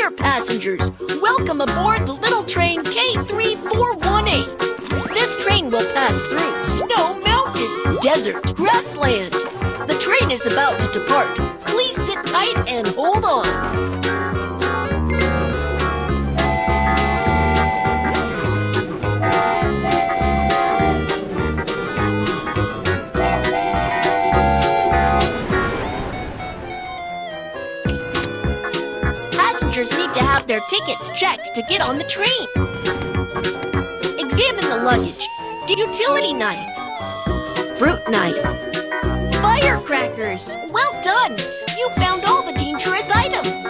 Dear passengers, welcome aboard the little train K3418. This train will pass through Snow Mountain, desert, grassland. The train is about to depart. Please sit tight and hold on. Passengers need to have their tickets checked to get on the train. Examine the luggage. Utility knife. Fruit knife. Firecrackers. Well done! You found all the dangerous items.